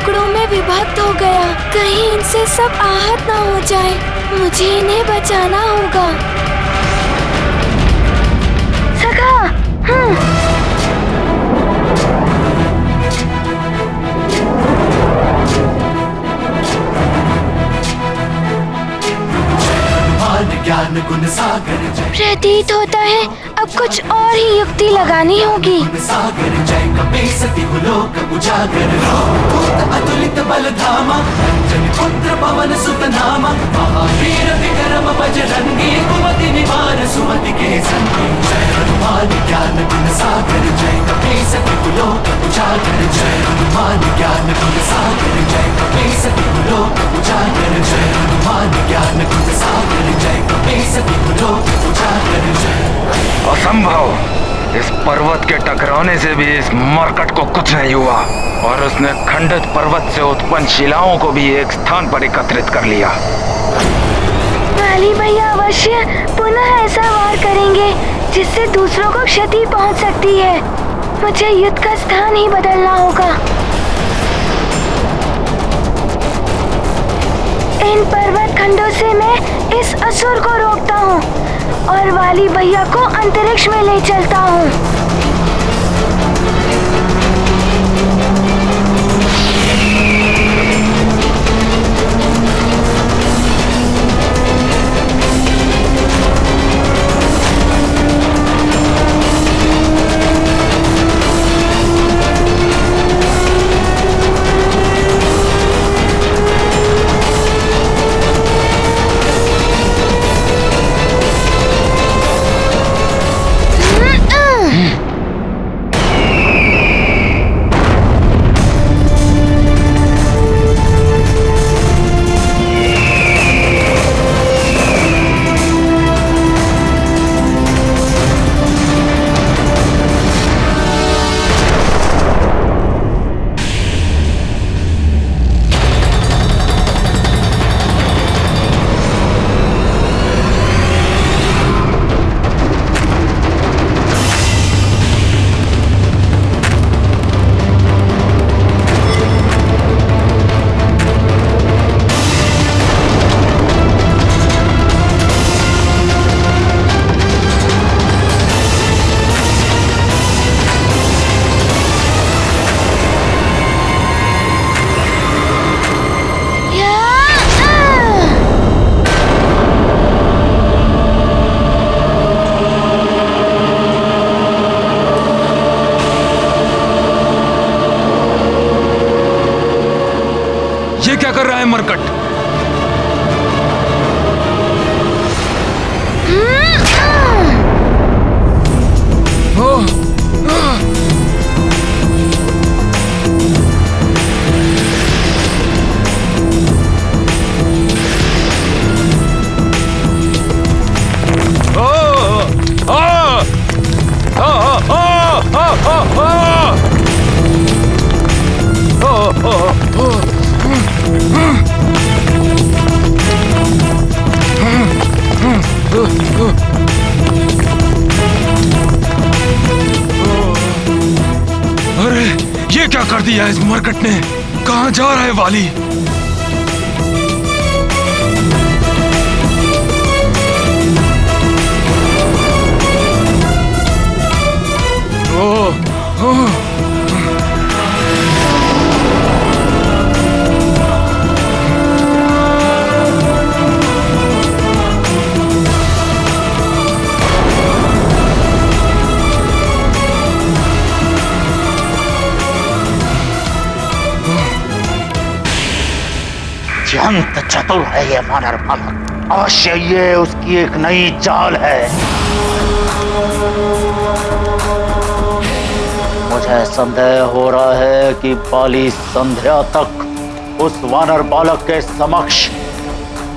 टुकड़ों में विभक्त हो गया। कहीं इनसे सब आहत ना हो जाए। मुझे इन्हें बचाना होगा। सखा, ज्ञान गुण सागर जय। प्रतीत होता है अब कुछ और ही युक्ति लगानी होगी। सागर जय कपीसति लोक उजागर भूत अतुलित बल धामा अंजन पुत्र पवन सुत नामा महावीर विक्रम बजरंगी कुमति निवार सुमति के संगी। जय हनुमान ज्ञान गुण सागर जय कपीसति लोक उजागर। जय हनुमान ज्ञान गुण सागर जय कपीसति लोक उजागर। जय हनुमान ज्ञान गुण सागर जय कपीसति लोक उजागर। जय असंभव! इस पर्वत के टकराने से भी इस मरकट को कुछ नहीं हुआ और उसने खंडित पर्वत से उत्पन्न शिलाओं को भी एक स्थान पर एकत्रित कर लिया। वाली भैया अवश्य पुनः ऐसा वार करेंगे जिससे दूसरों को क्षति पहुंच सकती है। मुझे युद्ध का स्थान ही बदलना होगा। इन पर्वत खंडों से मैं इस असुर को रोकता हूँ और वाली भैया को अंतरिक्ष में ले चलता हूँ। ये क्या कर रहा है मरकट? अरे ये क्या कर दिया इस मरकट ने? कहाँ जा रहा है वाली? अत्यंत चतुर है ये वानर बालक। अवश्य ये उसकी एक नई चाल है। मुझे संदेह हो रहा है कि बाली संध्या तक उस वानर बालक के समक्ष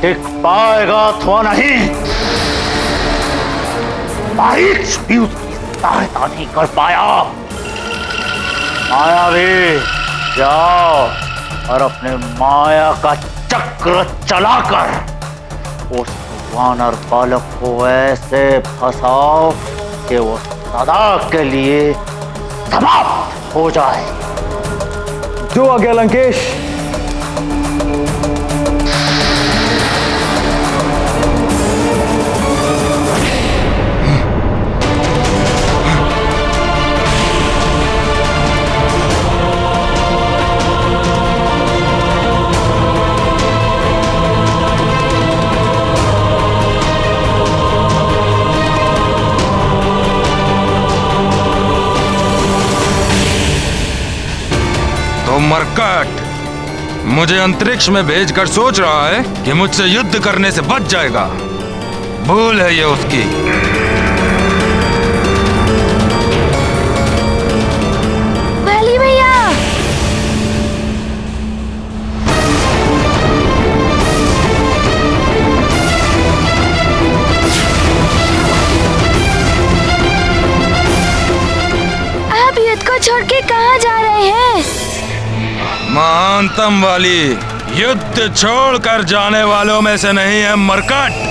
टिक पाएगा अथवा नहीं। मारीच भी उसकी सहायता नहीं कर पाया। मायावी, जाओ और अपने माया का चक्र चलाकर उस वानर बालक को ऐसे फंसाओ कि वो सदा के लिए समाप्त हो जाए। जो आ गया लंकेश। तो मरकट मुझे अंतरिक्ष में भेजकर सोच रहा है कि मुझसे युद्ध करने से बच जाएगा। भूल है ये उसकी। वाली भैया, आप युद्ध को छोड़ के कहाँ जा रहे हैं? महानतम वाली युद्ध छोड़कर जाने वालों में से नहीं है मरकट।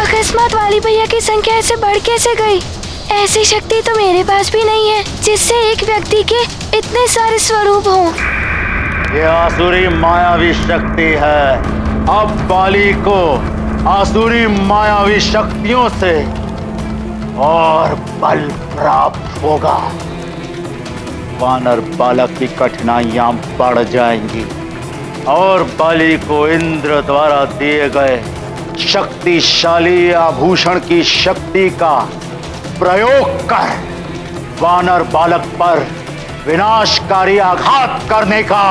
अकस्मात वाली भैया की संख्या ऐसे बढ़ कैसे गई? ऐसी शक्ति तो मेरे पास भी नहीं है जिससे एक व्यक्ति के इतने सारे स्वरूप हों। ये आसुरी मायावी शक्ति है। अब बाली को आसुरी मायावी शक्तियों से और बल प्राप्त होगा। वानर बालक की कठिनाइयां बढ़ जाएंगी और बाली को इंद्र द्वारा दिए गए शक्तिशाली आभूषण की शक्ति का प्रयोग कर वानर बालक पर विनाशकारी आघात करने का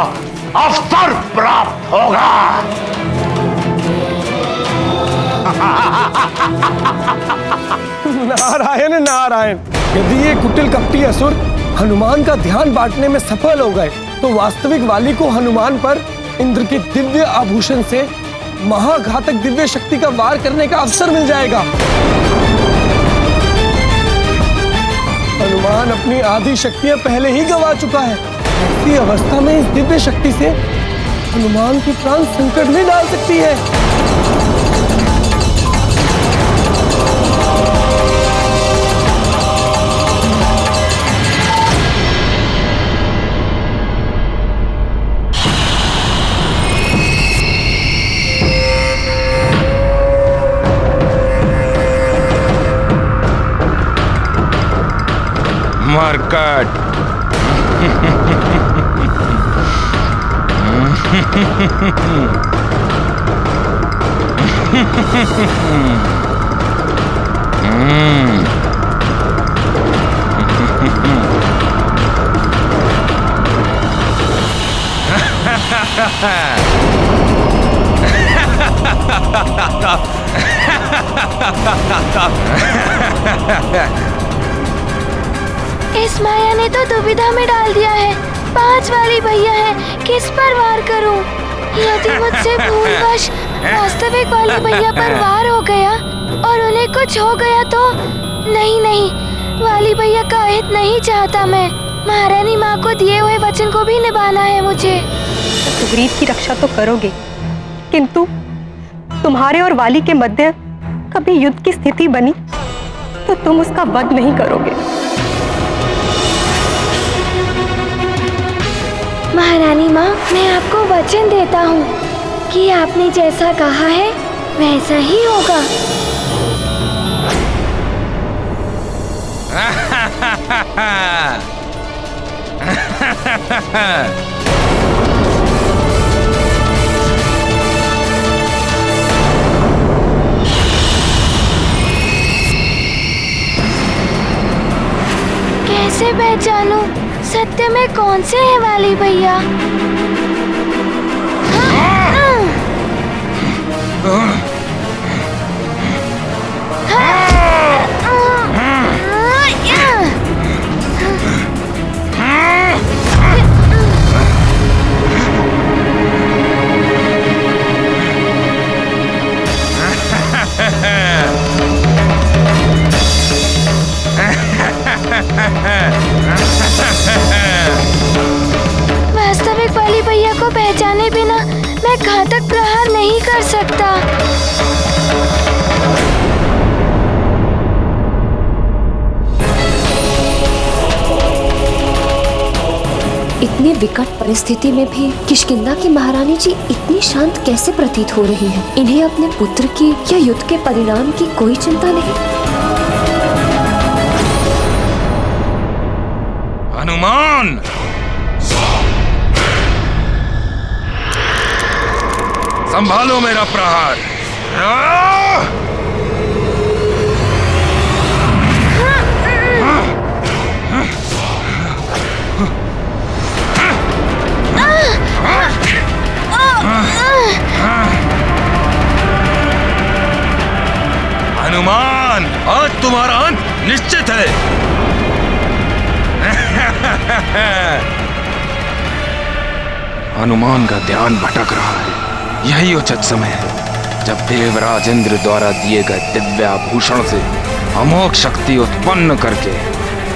अवसर प्राप्त होगा। नारायण नारायण। यदि ये कुटिल कपटी असुर हनुमान का ध्यान बांटने में सफल हो गए तो वास्तविक वाली को हनुमान पर इंद्र के दिव्य आभूषण से महाघातक दिव्य शक्ति का वार करने का अवसर मिल जाएगा। हनुमान अपनी आधी शक्तियां पहले ही गंवा चुका है। ऐसी अवस्था में इस दिव्य शक्ति से हनुमान की प्राण संकट में डाल सकती है। मरकट इस माया ने तो दुविधा में डाल दिया है। 5 वाली भैया है, किस पर वार करूं? यदि मुझसे भूलवश वास्तविक वाली भैया पर वार हो गया और उन्हें कुछ हो गया तो नहीं, वाली भैया का हित नहीं चाहता मैं। महारानी माँ को दिए हुए वचन को भी निभाना है मुझे। सुग्रीव की रक्षा तो करोगे, किंतु तुम्हारे और वाली के मध्य कभी युद्ध की स्थिति बनी तो तुम उसका वध नहीं करोगे। महारानी माँ, मैं आपको वचन देता हूँ कि आपने जैसा कहा है वैसा ही होगा। कैसे पहचानूं सत्य में कौन से है वाली भैया? को पहचाने बिना मैं घातक प्रहार नहीं कर सकता। इतनी विकट परिस्थिति में भी किष्किंधा की महारानी जी इतनी शांत कैसे प्रतीत हो रही हैं? इन्हें अपने पुत्र की या युद्ध के परिणाम की कोई चिंता नहीं। हनुमान, संभालो मेरा प्रहार। हनुमान, आज तुम्हारा अंत निश्चित है। हनुमान का ध्यान भटक रहा है। यही उचित समय है जब देवराज इंद्र द्वारा दिए गए दिव्याभूषण से अमोघ शक्ति उत्पन्न करके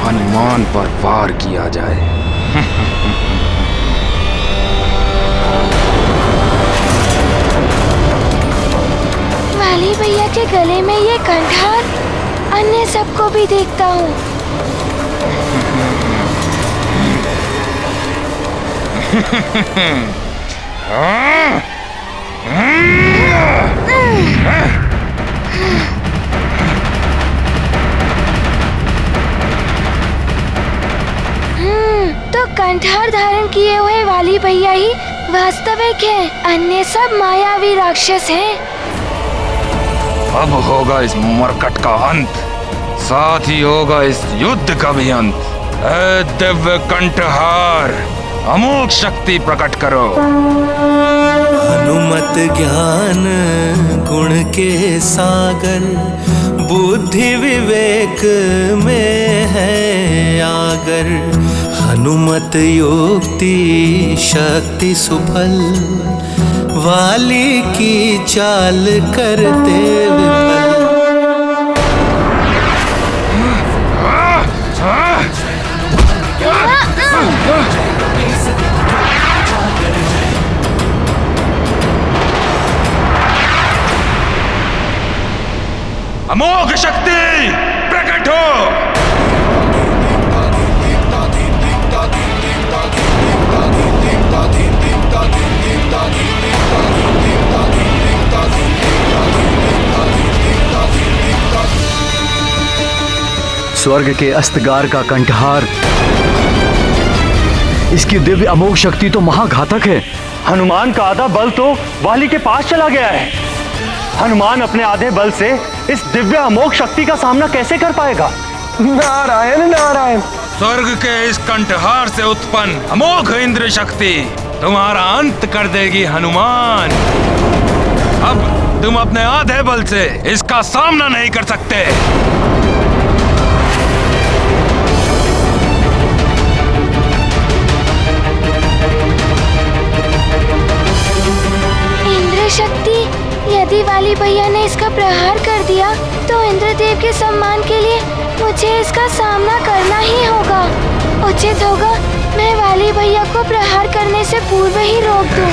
हनुमान पर वार किया जाए। वाली भैया के गले में ये कंठार अन्य सबको भी देखता हूँ। तो कंठार धारण किए हुए वाली भैया ही वास्तविक हैं, अन्य सब मायावी राक्षस हैं। अब होगा इस मरकट का अंत, साथ ही होगा इस युद्ध का भी अंत। ऐ दिव्य कंठहार, अमोघ शक्ति प्रकट करो। हनुमत ज्ञान गुण के सागर, बुद्धि विवेक में है आगर। हनुमत युक्ति शक्ति सुफल, वाली की चाल करते विफल। अमोघ शक्ति प्रकट हो। स्वर्ग के अस्तगार का कंठहार, इसकी दिव्य अमोघ शक्ति तो महाघातक है। हनुमान का आधा बल तो वाली के पास चला गया है। हनुमान अपने आधे बल से इस दिव्य अमोघ शक्ति का सामना कैसे कर पाएगा? नारायण नारायण। स्वर्ग के इस कंठहार से उत्पन्न अमोघ इंद्र शक्ति तुम्हारा अंत कर देगी हनुमान। अब तुम अपने आधे बल से इसका सामना नहीं कर सकते। इंद्र शक्ति, यदि वाली भैया ने इसका प्रहार कर दिया तो इंद्रदेव के सम्मान के लिए मुझे इसका सामना करना ही होगा। उचित होगा मैं वाली भैया को प्रहार करने से पूर्व ही रोक दूं।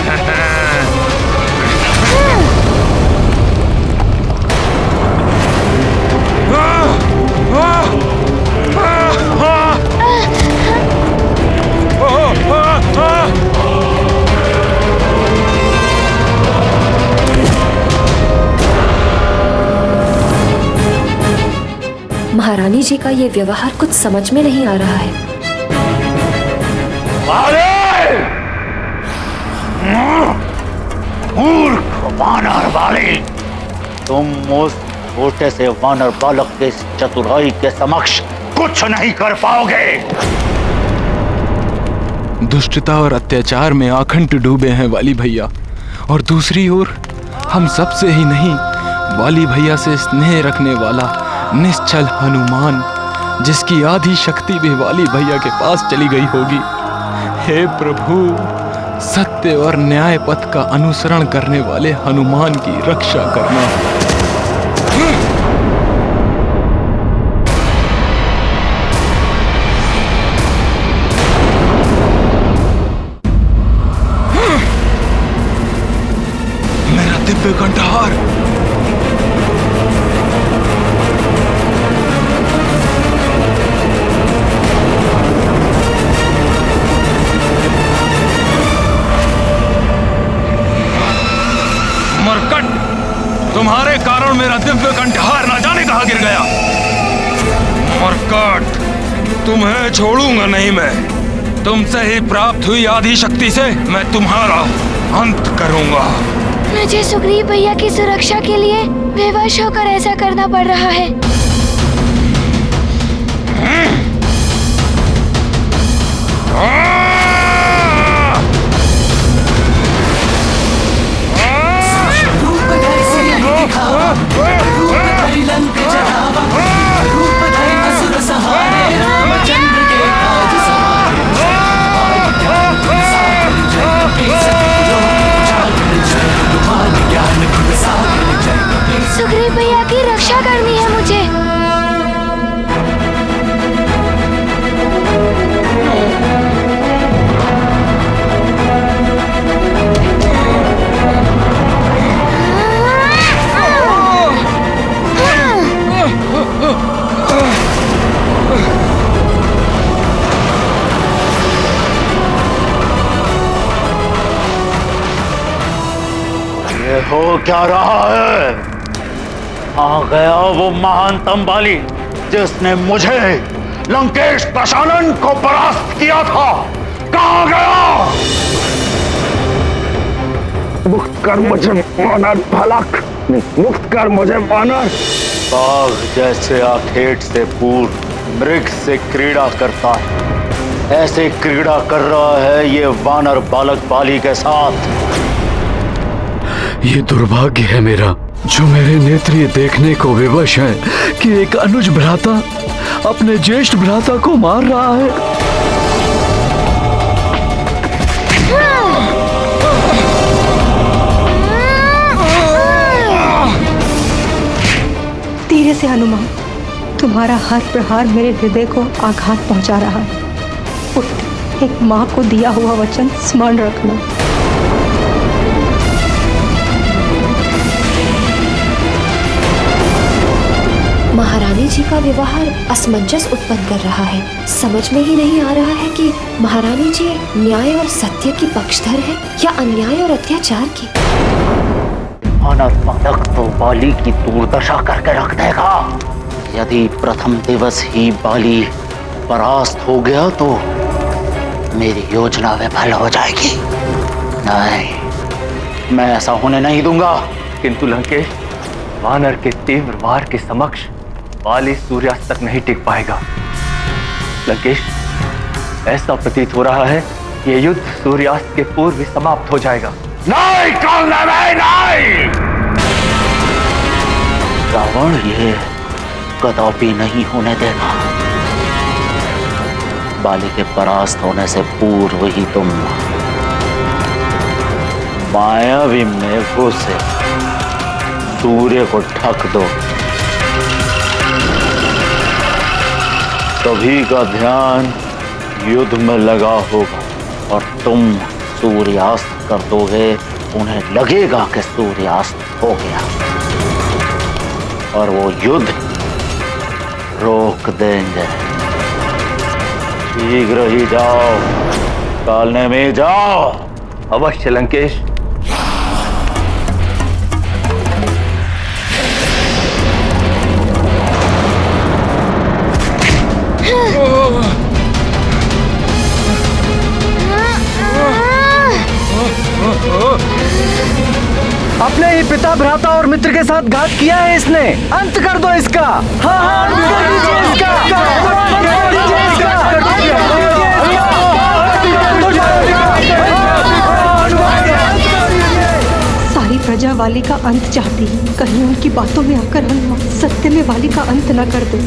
महारानी जी का ये व्यवहार कुछ समझ में नहीं आ रहा है। मूर्ख वानर वाली, तुम उस छोटे से वानर बालक के चतुराई के समक्ष कुछ नहीं कर पाओगे। दुष्टता और अत्याचार में आखंड डूबे हैं वाली भैया, और दूसरी ओर हम सबसे ही नहीं, वाली भैया से स्नेह रखने वाला निश्चल हनुमान, जिसकी आधी शक्ति भी वाली भैया के पास चली गई होगी। हे प्रभु, सत्य और न्याय पथ का अनुसरण करने वाले हनुमान की रक्षा करना। दिव्य कंठहार। मरकट, तुम्हारे कारण मेरा दिव्य कंठहार ना जाने कहां गिर गया। मरकट, तुम्हें छोड़ूंगा नहीं मैं। तुमसे ही प्राप्त हुई आदि शक्ति से मैं तुम्हारा अंत करूंगा। मुझे सुग्रीव भैया की सुरक्षा के लिए बेवश होकर ऐसा करना पड़ रहा है। सुग्रीव भैया की रक्षा करनी है मुझे। ये हो क्या रहा है? आ गया वो महानतम बाली जिसने मुझे लंकेश प्रशालन को परास्त किया था। कहाँ गया? मुक्त कर मुझे वानर भलक, मुक्त कर मुझे वानर। बाघ जैसे आखेट से पूर्व मृग से क्रीड़ा करता है, ऐसे क्रीड़ा कर रहा है ये वानर बालक बाली के साथ। ये दुर्भाग्य है मेरा जो मेरे नेत्र देखने को विवश है कि एक अनुज भ्राता अपने ज्येष्ठ भ्राता को मार रहा है। धीरे से हनुमान, तुम्हारा हर प्रहार मेरे हृदय को आघात पहुंचा रहा है। उठ, एक माँ को दिया हुआ वचन स्मरण रखना। महारानी जी का व्यवहार असमंजस उत्पन्न कर रहा है। समझ में ही नहीं आ रहा है कि महारानी जी न्याय और सत्य की पक्षधर है या अन्याय और अत्याचार की। वानर बालक तो बाली की दुर्दशा करके रख देगा। यदि प्रथम दिवस ही बाली परास्त हो गया तो मेरी योजना विफल हो जाएगी। नहीं, मैं ऐसा होने नहीं दूंगा। किंतु लंकेश, वानर के तीव्र वार के समक्ष बाली सूर्यास्त तक नहीं टिक पाएगा। लंकेश, ऐसा प्रतीत हो रहा है ये युद्ध सूर्यास्त के पूर्व ही समाप्त हो जाएगा। नहीं नहीं, रावण ये कदापि नहीं होने देगा। बाली के परास्त होने से पूर्व ही तुम मायावी मेघों से सूर्य को ढक दो। सभी का ध्यान युद्ध में लगा होगा और तुम सूर्यास्त कर दोगे। उन्हें लगेगा कि सूर्यास्त हो गया और वो युद्ध रोक देंगे। शीघ्र ही जाओ, कालने में जाओ। अवश्य लंकेश। अपने ही पिता, भ्राता और मित्र के साथ घात किया है इसने। अंत कर दो इसका। हाँ, अंत कर दीजिए इसका। सारी प्रजा वाली का अंत चाहती है, कहीं उनकी बातों में आकर हनुमान सत्य में वाली का अंत न कर दे।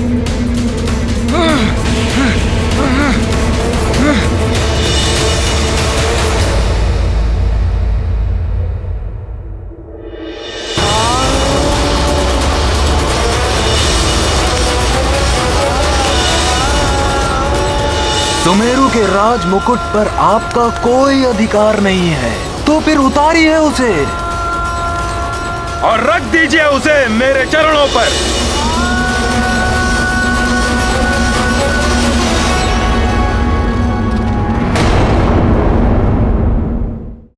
सुमेरु के राज मुकुट पर आपका कोई अधिकार नहीं है, तो फिर उतारिए उसे। और रख दीजिए उसे मेरे चरणों पर।